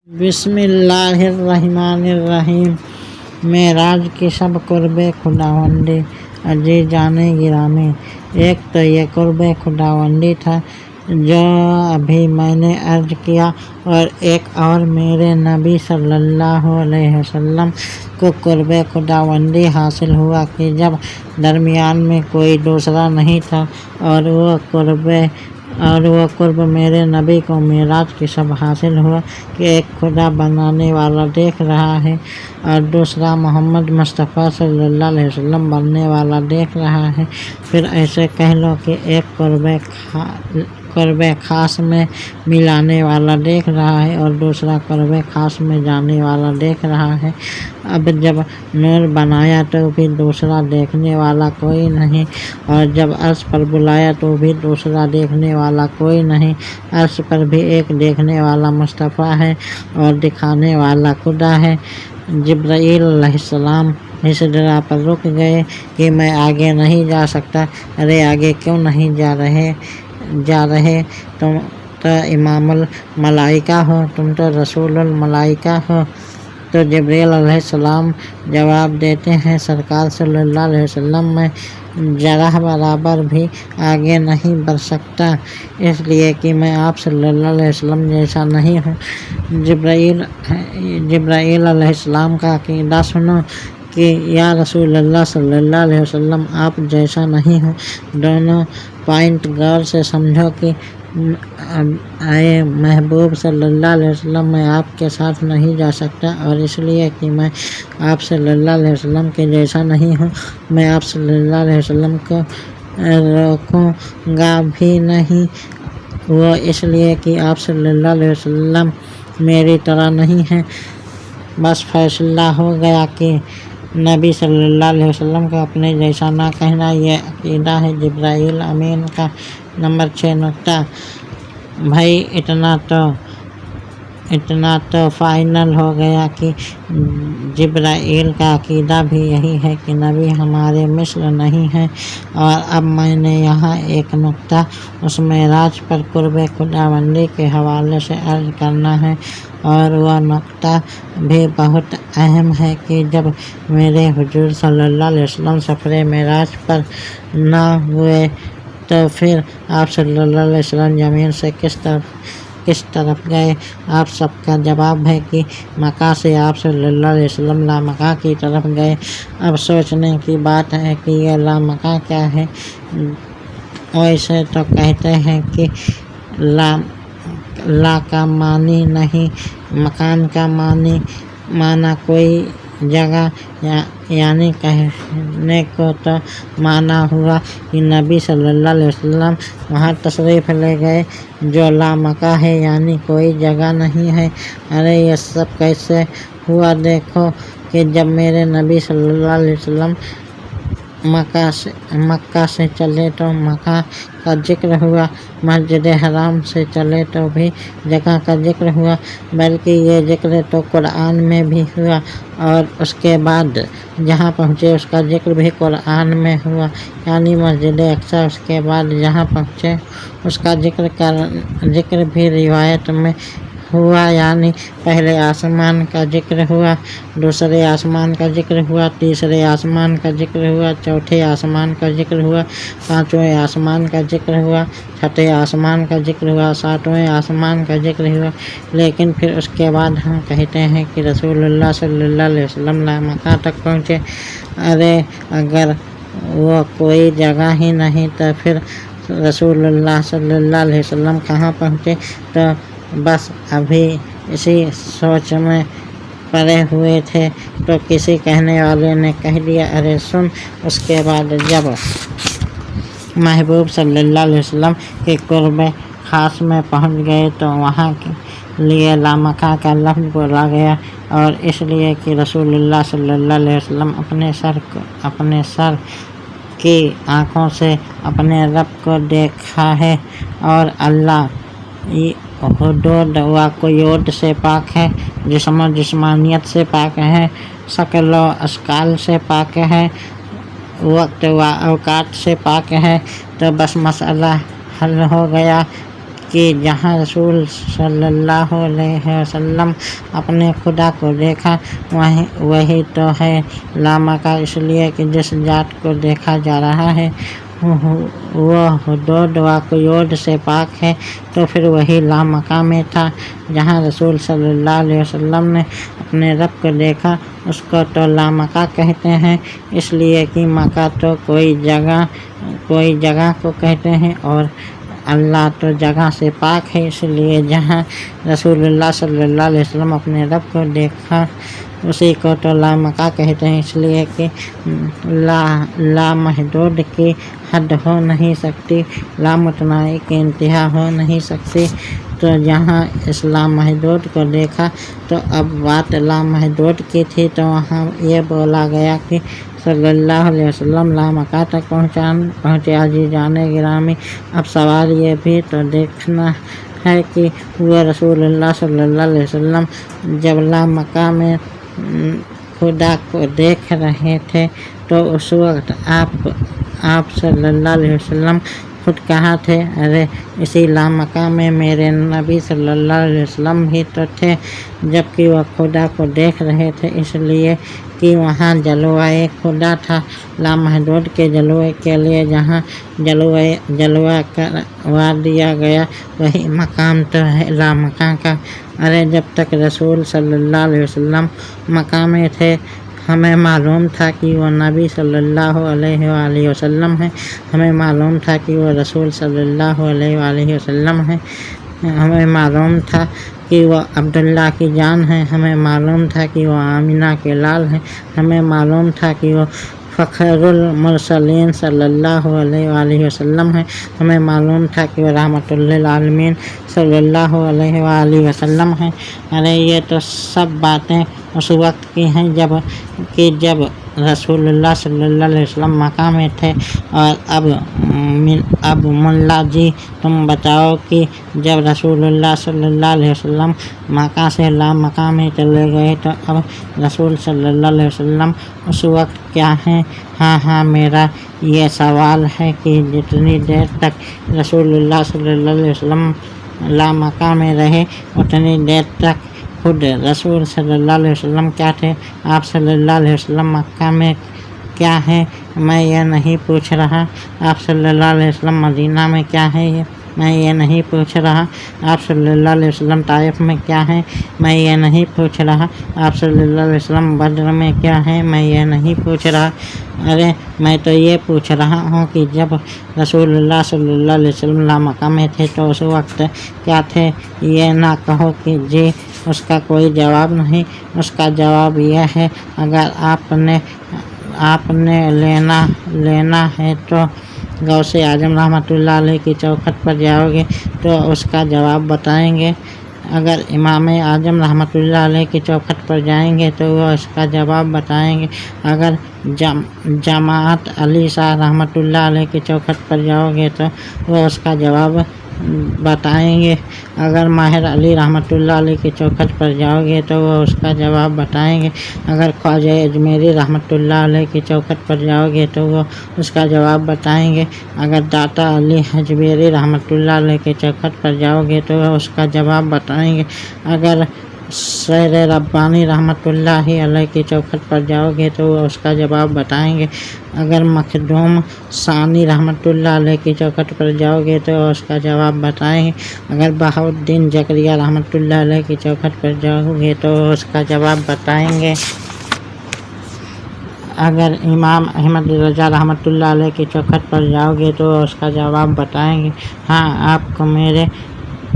بسم اللہ الرحمن الرحیم۔ معراج کی سب قرب خداوندی عزیزان گرامی، ایک تو یہ قرب خداوندی تھا جو ابھی میں نے عرض کیا، اور ایک اور میرے نبی صلی اللہ علیہ وسلم کو قرب خداوندی حاصل ہوا کہ جب درمیان میں کوئی دوسرا نہیں تھا، اور وہ قرب میرے نبی کو معراج کی سب حاصل ہوا کہ ایک خدا بنانے والا دیکھ رہا ہے اور دوسرا محمد مصطفیٰ صلی اللہ علیہ وسلم بننے والا دیکھ رہا ہے۔ پھر ایسے کہہ لو کہ ایک قرب خاص میں ملانے والا دیکھ رہا ہے اور دوسرا قرب خاص میں جانے والا دیکھ رہا ہے۔ اب جب نور بنایا تو بھی دوسرا دیکھنے والا کوئی نہیں، اور جب عرش پر بلایا تو بھی دوسرا دیکھنے والا کوئی نہیں۔ عرش پر بھی ایک دیکھنے والا مصطفیٰ ہے اور دکھانے والا خدا ہے۔ جبرائیل علیہ السلام اس جگہ پر رک گئے کہ میں آگے نہیں جا سکتا۔ ارے آگے کیوں نہیں جا رہے؟ تم تو امام الملائکہ ہو، تم تو رسول الملائکہ ہو۔ تو جبرائیل علیہ السلام جواب دیتے ہیں، سرکار صلی اللہ علیہ وسلم میں ذرا برابر بھی آگے نہیں بڑھ سکتا، اس لیے کہ میں آپ صلی اللہ علیہ وسلم جیسا نہیں ہوں۔ جبرائیل علیہ السلام کا عقیدہ سنو کہ یا رسول اللہ صلی اللہ علیہ وسلم آپ جیسا نہیں ہوں۔ دونوں پوائنٹ غور سے سمجھو کہ اے محبوب صلی اللہ علیہ وسلم میں آپ کے ساتھ نہیں جا سکتا، اور اس لیے کہ میں آپ صلی اللہ علیہ وسلم کے جیسا نہیں ہوں، میں آپ صلی اللہ علیہ وسلم کو روکوں گا بھی نہیں، وہ اس لیے کہ آپ صلی اللہ علیہ وسلم میری طرح نہیں ہیں۔ بس فیصلہ ہو گیا کہ نبی صلی اللہ علیہ وسلم کو اپنے جیسا نہ کہنا، یہ عقیدہ ہے جبرائیل امین کا۔ نمبر 6 نکتہ بھائی اتنا تو فائنل ہو گیا کہ جبرائیل کا عقیدہ بھی یہی ہے کہ نبی ہمارے مثل نہیں ہیں۔ اور اب میں نے یہاں ایک نکتہ اس معراج پر قرب خداوندی کے حوالے سے عرض کرنا ہے، اور وہ نکتہ بھی بہت اہم ہے کہ جب میرے حضور صلی اللہ علیہ وسلم سفر معراج پر نہ ہوئے تو پھر آپ صلی اللہ علیہ وسلم زمین سے کس طرف گئے؟ آپ سب کا جواب ہے کہ مکہ سے آپ صلی اللہ علیہ وسلم لامکہ کی طرف گئے۔ اب سوچنے کی بات ہے کہ یہ لامکہ کیا ہے؟ ویسے تو کہتے ہیں کہ لا کا معنی نہیں، مکان کا معنی کوئی جگہ، یعنی کہنے کو تو معنی ہوا کہ نبی صلی اللہ علیہ وسلم وہاں تشریف لے گئے جو لامکہ ہے، یعنی کوئی جگہ نہیں ہے۔ ارے یہ سب کیسے ہوا؟ دیکھو کہ جب میرے نبی صلی اللہ علیہ وسلم مکہ سے چلے تو مکہ کا ذکر ہوا، مسجد حرام سے چلے تو بھی جگہ کا ذکر ہوا، بلکہ یہ ذکر تو قرآن میں بھی ہوا، اور اس کے بعد جہاں پہنچے اس کا ذکر بھی قرآن میں ہوا، یعنی مسجد اقصی۔ اس کے بعد جہاں پہنچے اس کا ذکر بھی روایت میں ہوا، یعنی پہلے آسمان کا ذکر ہوا، دوسرے آسمان کا ذکر ہوا، تیسرے آسمان کا ذکر ہوا، چوتھے آسمان کا ذکر ہوا، پانچویں آسمان کا ذکر ہوا، چھٹے آسمان کا ذکر ہوا، ساتویں آسمان کا ذکر ہوا۔ لیکن پھر اس کے بعد ہم کہتے ہیں کہ رسول اللہ صلی اللہ علیہ وسلم مکہ تک پہنچے۔ ارے اگر وہ کوئی جگہ ہی نہیں تو پھر رسول اللہ صلی اللہ علیہ وسلم کہاں پہنچے؟ تو بس ابھی اسی سوچ میں پڑے ہوئے تھے تو کسی کہنے والے نے کہہ دیا، ارے سن۔ اس کے بعد جب محبوب صلی اللہ علیہ وسلم کے قرب خاص میں پہنچ گئے تو وہاں کے لیے لامکہ کا لفظ بولا گیا، اور اس لیے کہ رسول اللہ صلی اللہ علیہ وسلم اپنے سر کی آنکھوں سے اپنے رب کو دیکھا ہے، اور اللہ حدود و قیود سے پاک ہے، جسم و جسمانیت سے پاک ہے، شکل و اشکال سے پاک ہے، وقت و اوقات سے پاک ہے۔ تو بس مسئلہ حل ہو گیا کہ جہاں رسول صلی اللہ علیہ وسلم اپنے خدا کو دیکھا وہی تو ہے لامکہ، اس لیے کہ جس ذات کو دیکھا جا رہا ہے وہ حدود و قیود سے پاک ہے، تو پھر وہی لامکہ میں تھا۔ جہاں رسول صلی اللہ علیہ وسلم نے اپنے رب کو دیکھا اس کو تو لامکہ کہتے ہیں، اس لیے کہ مکہ تو کوئی جگہ کو کہتے ہیں اور اللہ تو جگہ سے پاک ہے، اس لیے جہاں رسول اللہ صلی اللہ علیہ وسلم اپنے رب کو دیکھا اسی کو تو لامکہ کہتے ہیں، اس لیے کہ لامحدود کی حد ہو نہیں سکتی، لامتناہی کی انتہا ہو نہیں سکتی۔ تو جہاں اس لامحدود کو دیکھا تو اب بات لامحدود کی تھی، تو وہاں یہ بولا گیا کہ صلی اللہ علیہ وسلم لامکہ تک پہنچے۔ عزیزان گرامی، اب سوال یہ بھی تو دیکھنا ہے کہ وہ رسول اللہ صلی اللہ علیہ وسلم جب لامکہ میں خدا کو دیکھ رہے تھے تو اس وقت آپ صلی اللہ علیہ وسلم خود کہاں تھے؟ ارے اسی لامکہ میں میرے نبی صلی اللہ علیہ وسلم ہی تو تھے جبکہ وہ خدا کو دیکھ رہے تھے، اس لیے کہ وہاں جلوہ خدا تھا۔ لامحدود کے جلوے کے لیے جہاں جلوہ کروا دیا گیا وہی مقام تو ہے لامکہ کا۔ ارے جب تک رسول صلی اللہ علیہ وسلم مکہ میں تھے ہمیں معلوم تھا کہ وہ نبی صلی اللہ علیہ وآلہ وسلم ہیں، ہمیں معلوم تھا کہ وہ رسول صلی اللہ علیہ وآلہ وسلم ہیں، ہمیں معلوم تھا کہ وہ عبداللہ کی جان ہیں، ہمیں معلوم تھا کہ وہ آمنہ کے لال ہیں، ہمیں معلوم تھا کہ وہ فخر المرسلین صلی اللہ علیہ وآلہ وسلم ہیں، ہمیں معلوم تھا کہ وہ رحمت للعالمین صلی اللہ علیہ وآلہ وسلم ہیں۔ ارے یہ تو سب باتیں اس وقت کی ہیں جب رسول اللہ صلی اللہ علیہ وسلم مکہ میں تھے، اور اب ملا جی تم بتاؤ کہ جب رسول اللہ صلی اللہ علیہ وسلم مکہ سے لامکہ میں چلے گئے تو اب رسول صلی اللہ علیہ وسلم اس وقت کیا ہیں؟ ہاں میرا یہ سوال ہے کہ جتنی دیر تک رسول اللہ صلی اللہ علیہ وسلم لامکہ میں رہے اتنی دیر تک خود رسول صلی اللہ علیہ وسلم کیا تھے؟ آپ صلی اللہ علیہ وسلم مکہ میں کیا ہے؟ میں یہ نہیں پوچھ رہا۔ آپ صلی اللہ علیہ وسلم مدینہ میں کیا ہے؟ میں یہ نہیں پوچھ رہا۔ آپ صلی اللہ علیہ وسلم طائف میں کیا ہے؟ میں یہ نہیں پوچھ رہا۔ آپ صلی اللہ علیہ وسلم بدر میں کیا ہے؟ میں یہ نہیں پوچھ رہا۔ ارے میں تو یہ پوچھ رہا ہوں کہ جب رسول اللہ صلی اللہ علیہ وسلم لامکہ میں تھے تو اس وقت کیا تھے؟ یہ نہ کہو کہ جی اس کا کوئی جواب نہیں، اس کا جواب یہ ہے اگر آپ نے لینا ہے تو غوث اعظم رحمۃ اللہ علیہ کی چوکھٹ پر جاؤ گے تو اس کا جواب بتائیں گے، اگر امام اعظم رحمۃ اللہ علیہ کی چوکھٹ پر جائیں گے تو وہ اس کا جواب بتائیں گے، اگر جماعت علی شاہ رحمۃ اللہ علیہ کی چوکھٹ پر جاؤ گے تو وہ اس کا جواب بتائیں گے، اگر ماہر علی رحمۃ اللہ علیہ کی چوکھٹ پر جاؤ گے تو وہ اس کا جواب بتائیں گے، اگر خواجہ اجمیری رحمۃ اللہ علیہ کی چوکھٹ پر جاؤ گے تو وہ اس کا جواب بتائیں گے، اگر داتا علی حجویری رحمۃ اللہ علیہ کی چوکھٹ پر جاؤ گے تو وہ اس کا جواب بتائیں گے، اگر شیر ربانی رحمۃ اللہ علیہ کی چوکھٹ پر جاؤ گے تو وہ اس کا جواب بتائیں گے، اگر مخدوم ثانی رحمۃ اللہ علیہ کی چوکھٹ پر جاؤ گے تو وہ اس کا جواب بتائیں گے، اگر بہاؤالدین زکریا رحمۃ اللہ علیہ کی چوکھٹ پر جاؤ گے تو وہ اس کا جواب بتائیں گے، اگر امام احمد رضا رحمۃ اللہ علیہ کی چوکھٹ پر جاؤ گے تو وہ اس کا جواب بتائیں گے۔ ہاں آپ کو میرے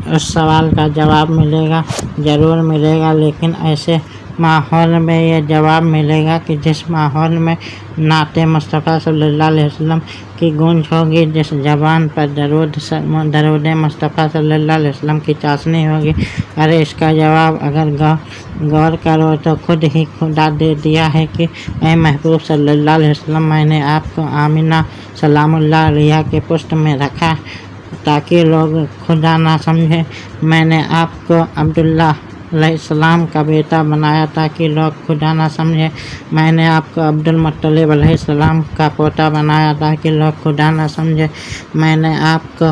اس سوال کا جواب ملے گا، ضرور ملے گا، لیکن ایسے ماحول میں یہ جواب ملے گا کہ جس ماحول میں نعت مصطفیٰ صلی اللہ علیہ وسلم کی گونج ہوگی، جس زبان پر درود مصطفیٰ صلی اللہ علیہ وسلم کی چاشنی ہوگی۔ ارے اس کا جواب اگر غور کرو تو خود ہی خدا دے دیا ہے کہ اے محبوب صلی اللہ علیہ وسلم، میں نے آپ کو آمنہ سلام اللہ علیہا کے پشت میں رکھا تاکہ لوگ خدا نہ سمجھیں، میں نے آپ کو عبداللہ علیہ السلام کا بیٹا بنایا تاکہ لوگ خدا نہ سمجھیں، میں نے آپ کو عبدالمطلب علیہ السلام کا پوتا بنایا تاکہ لوگ خدا نہ سمجھیں، میں نے آپ کو